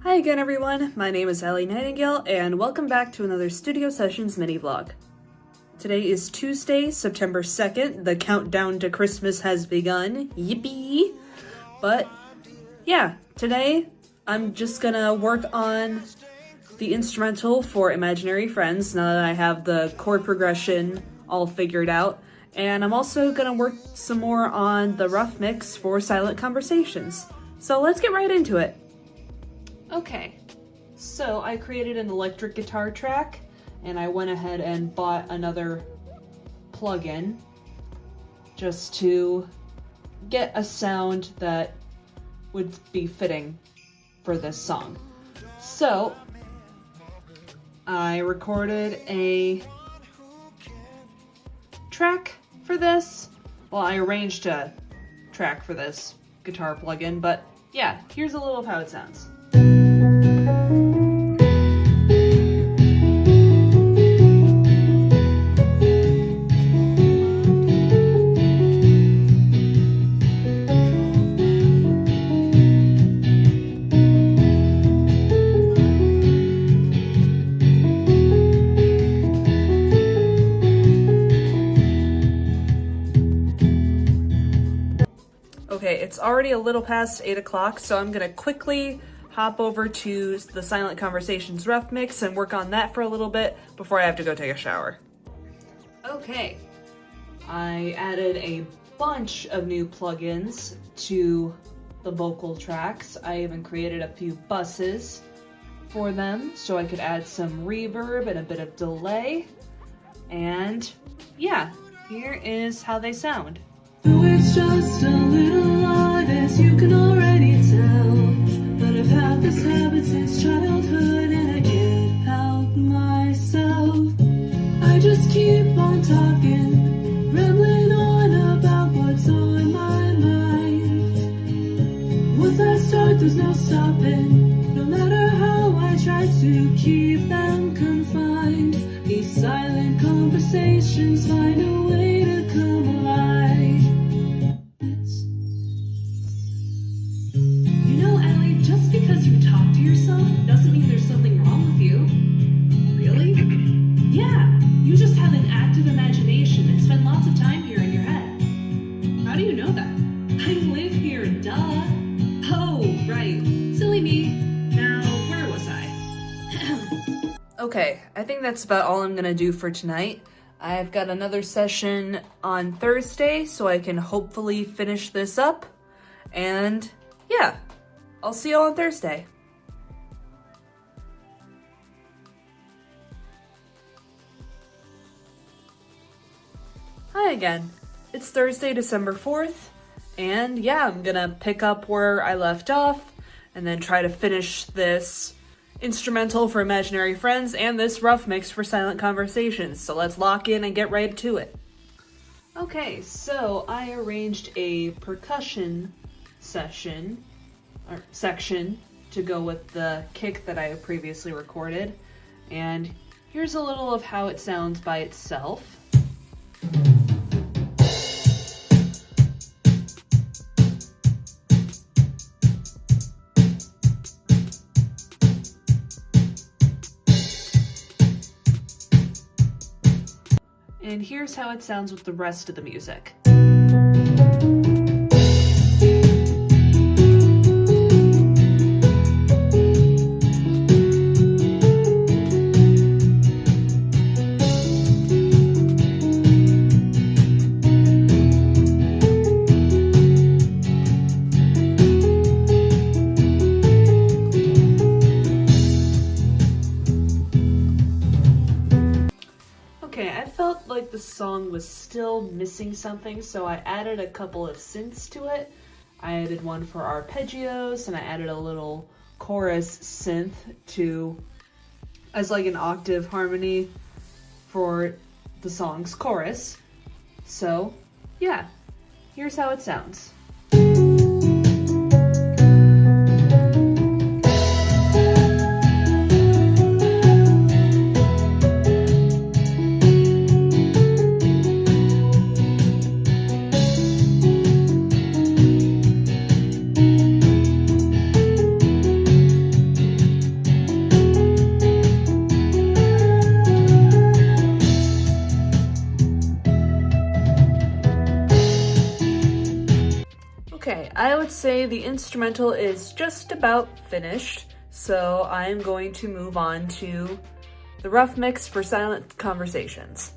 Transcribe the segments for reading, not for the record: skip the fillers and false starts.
Hi again everyone, my name is Ellie Nightingale and welcome back to another Studio Sessions mini vlog. Today is Tuesday, September 2nd, the countdown to Christmas has begun, yippee! But yeah, today I'm just gonna work on the instrumental for Imaginary Friends now that I have the chord progression all figured out, and I'm also gonna work some more on the rough mix for Silent Conversations. So let's get right into it. Okay, so I created an electric guitar track and I went ahead and bought another plugin just to get a sound that would be fitting for this song. So I recorded a track for this. Well, I arranged a track for this guitar plugin, but yeah, here's a little of how it sounds. Okay, it's already a little past 8 o'clock, so I'm gonna quickly hop over to the Silent Conversations rough mix and work on that for a little bit before I have to go take a shower. Okay, I added a bunch of new plugins to the vocal tracks. I even created a few buses for them so I could add some reverb and a bit of delay. And yeah, here is how they sound. It's just a little odd, as you can already tell, but I've had this habit since childhood and I can't help myself. I just keep on talking, rambling on about what's on my mind. Once I start, there's no stopping, no matter how I try to keep them confined. These silent conversations find a way to come alive. Because you talk to yourself doesn't mean there's something wrong with you. Really? Yeah, you just have an active imagination and spend lots of time here in your head. How do you know that? I live here, duh. Oh, right. Silly me. Now, where was I? Okay, I think that's about all I'm gonna do for tonight. I've got another session on Thursday, so I can hopefully finish this up. And yeah, I'll see you all on Thursday. Hi again. It's Thursday, December 4th, and yeah, I'm gonna pick up where I left off and then try to finish this instrumental for Imaginary Friends and this rough mix for Silent Conversations. So let's lock in and get right to it. Okay, so I arranged a percussion section to go with the kick that I previously recorded, and here's a little of how it sounds by itself. And here's how it sounds with the rest of the music. Okay, I felt like the song was still missing something, so I added a couple of synths to it. I added one for arpeggios, and I added a little chorus synth as like an octave harmony for the song's chorus. So yeah, here's how it sounds. Okay, I would say the instrumental is just about finished, so I'm going to move on to the rough mix for silent conversations.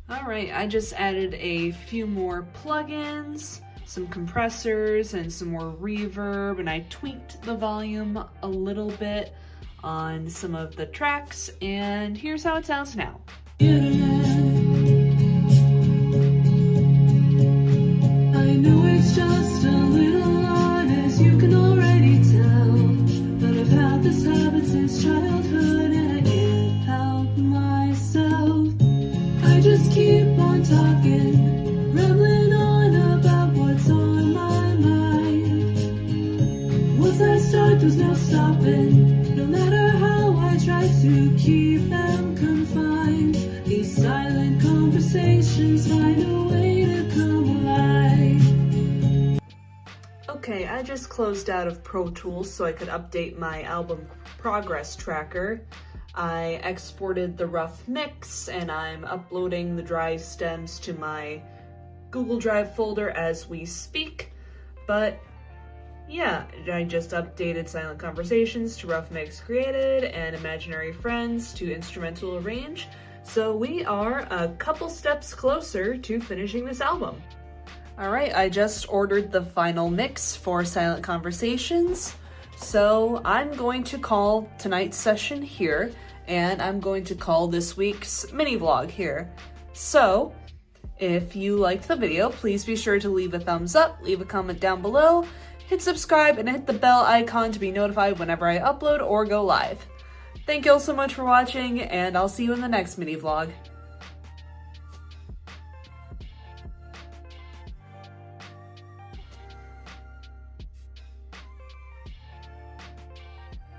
Alright, I just added a few more plugins, some compressors, and some more reverb, and I tweaked the volume a little bit on some of the tracks, and here's how it sounds now. I know it's just a little odd, as you can already tell, but I've had this habit since childhood and I can't help myself. I just keep on talking, rambling on about what's on my mind. Once I start, there's no stopping, no matter how I try to keep them confined. These silent conversations find a way to come alive. Okay, I just closed out of Pro Tools so I could update my album progress tracker. I exported the rough mix and I'm uploading the dry stems to my Google Drive folder as we speak. But yeah, I just updated Silent Conversations to rough mix created and Imaginary Friends to instrumental arrange. So we are a couple steps closer to finishing this album. Alright, I just ordered the final mix for Silent Conversations, so I'm going to call tonight's session here, and I'm going to call this week's mini vlog here. So, if you liked the video, please be sure to leave a thumbs up, leave a comment down below, hit subscribe, and hit the bell icon to be notified whenever I upload or go live. Thank you all so much for watching, and I'll see you in the next mini vlog.